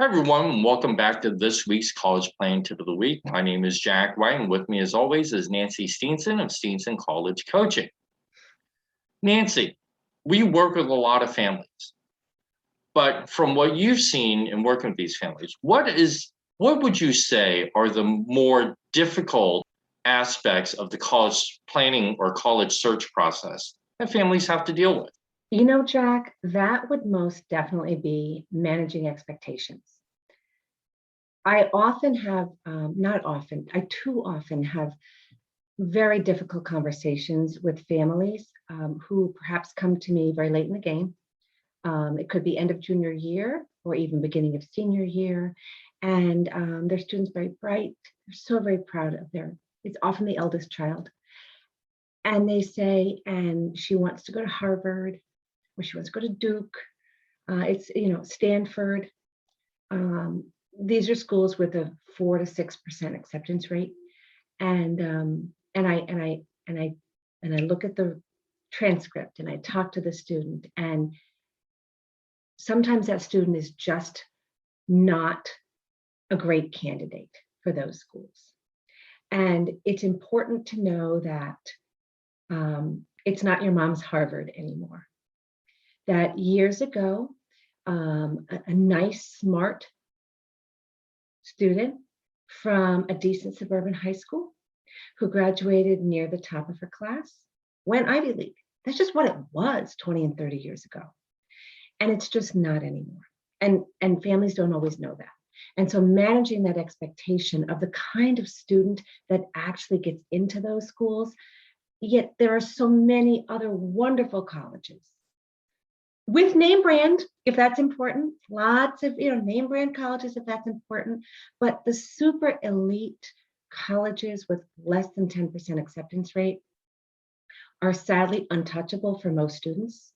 Hi, everyone, and welcome back to this week's College Planning Tip of the Week. My name is Jack White, and with me, as always, is Nancy Steenson of Steenson College Coaching. Nancy, we work with a lot of families, but from what you've seen in working with these families, what would you say are the more difficult aspects of the college planning or college search process that families have to deal with? You know, Jack, that would most definitely be managing expectations. I often have, not often, I too often have very difficult conversations with families who perhaps come to me very late in the game. It could be end of junior year or even beginning of senior year. And their students very bright. They're so very proud of it's often the eldest child. And they say, and she wants to go to Harvard, or she wants to go to Duke. Stanford. These are schools with a 4 to 6% acceptance rate, and I look at the transcript and I talk to the student, and sometimes that student is just not a great candidate for those schools. And it's important to know that it's not your mom's Harvard anymore. That years ago, a nice, smart student from a decent suburban high school who graduated near the top of her class went Ivy League. That's just what it was 20 and 30 years ago. And it's just not anymore. And families don't always know that. And so managing that expectation of the kind of student that actually gets into those schools, yet there are so many other wonderful colleges with name brand, if that's important, lots of name brand colleges, if that's important, but the super elite colleges with less than 10% acceptance rate are sadly untouchable for most students.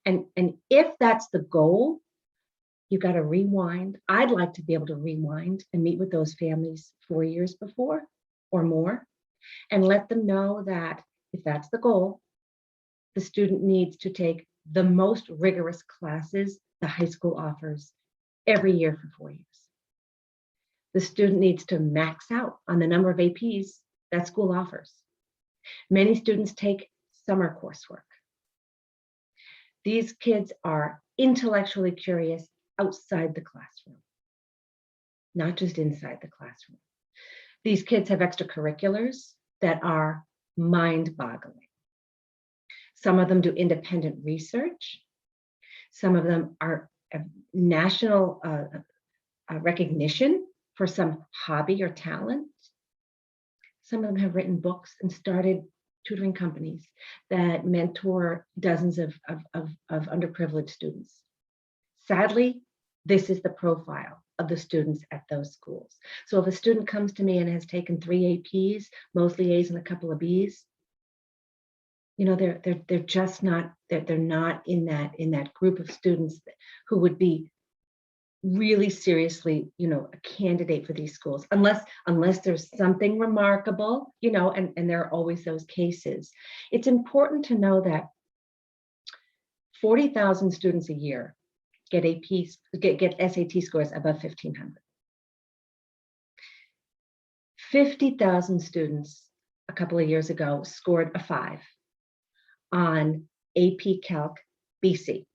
And if that's the goal, you got to rewind. I'd like to be able to rewind and meet with those families 4 years before or more and let them know that if that's the goal, the student needs to take the most rigorous classes the high school offers every year for 4 years. The student needs to max out on the number of APs that school offers. Many students take summer coursework. These kids are intellectually curious outside the classroom, not just inside the classroom. These kids have extracurriculars that are mind-boggling. Some of them do independent research. Some of them are national recognition for some hobby or talent. Some of them have written books and started tutoring companies that mentor dozens of underprivileged students. Sadly, this is the profile of the students at those schools. So if a student comes to me and has taken 3 APs, mostly A's and a couple of B's, they're just not, they're not in that group of students who would be really seriously, a candidate for these schools, unless there's something remarkable, and there are always those cases. It's important to know that 40,000 students a year get SAT scores above 1,500. 50,000 students a couple of years ago scored a 5 on AP Calc BC.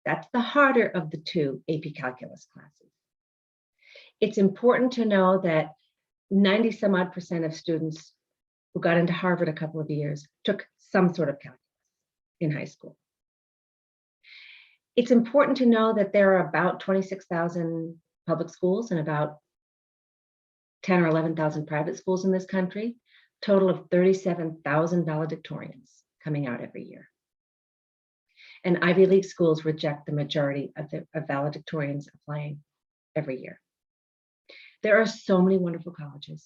That's the harder of the 2 AP Calculus classes. It's important to know that 90 some odd % of students who got into Harvard a couple of years took some sort of calculus in high school. It's important to know that there are about 26,000 public schools and about 10 or 11,000 private schools in this country, total of 37,000 valedictorians coming out every year. And Ivy League schools reject the majority of valedictorians applying every year. There are so many wonderful colleges.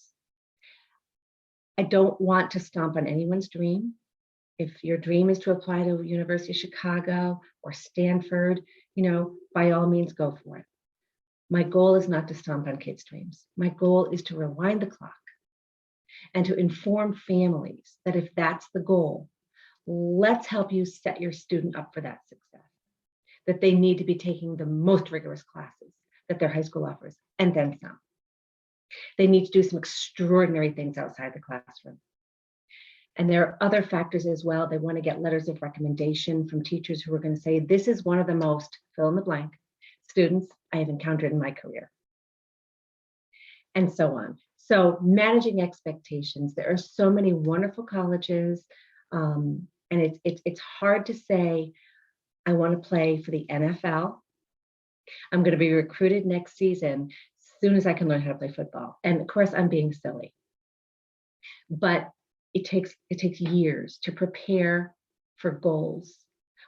I don't want to stomp on anyone's dream. If your dream is to apply to University of Chicago or Stanford, by all means, go for it. My goal is not to stomp on kids' dreams. My goal is to rewind the clock and to inform families that if that's the goal, let's help you set your student up for that success, that they need to be taking the most rigorous classes, that their high school offers, and then some. They need to do some extraordinary things outside the classroom. And there are other factors as well. They want to get letters of recommendation from teachers who are going to say, this is one of the most fill in the blank students I have encountered in my career, and so on. So managing expectations. There are so many wonderful colleges, and it's hard to say, I want to play for the NFL. I'm going to be recruited next season as soon as I can learn how to play football. And of course, I'm being silly. But it takes years to prepare for goals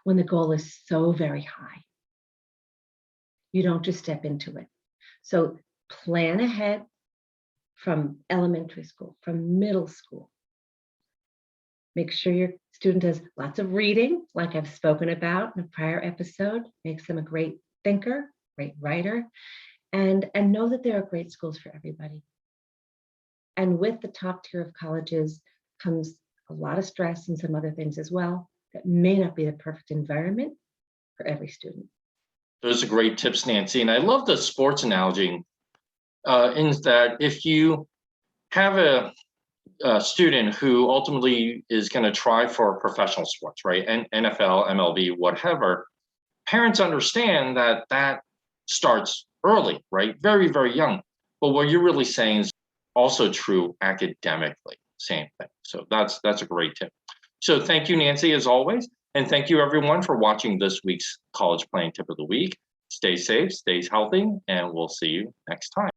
when the goal is so very high. You don't just step into it. So plan ahead from elementary school, from middle school. Make sure your student does lots of reading, like I've spoken about in a prior episode, makes them a great thinker, great writer, and know that there are great schools for everybody. And with the top tier of colleges comes a lot of stress and some other things as well that may not be the perfect environment for every student. Those are great tips, Nancy. And I love the sports analogy in that if you have a student who ultimately is going to try for professional sports, right? And NFL, MLB, whatever, parents understand that that starts early, right? Very, very young. But what you're really saying is also true academically, same thing. So that's a great tip. So thank you, Nancy, as always. And thank you, everyone, for watching this week's College Playing Tip of the Week. Stay safe, stay healthy, and we'll see you next time.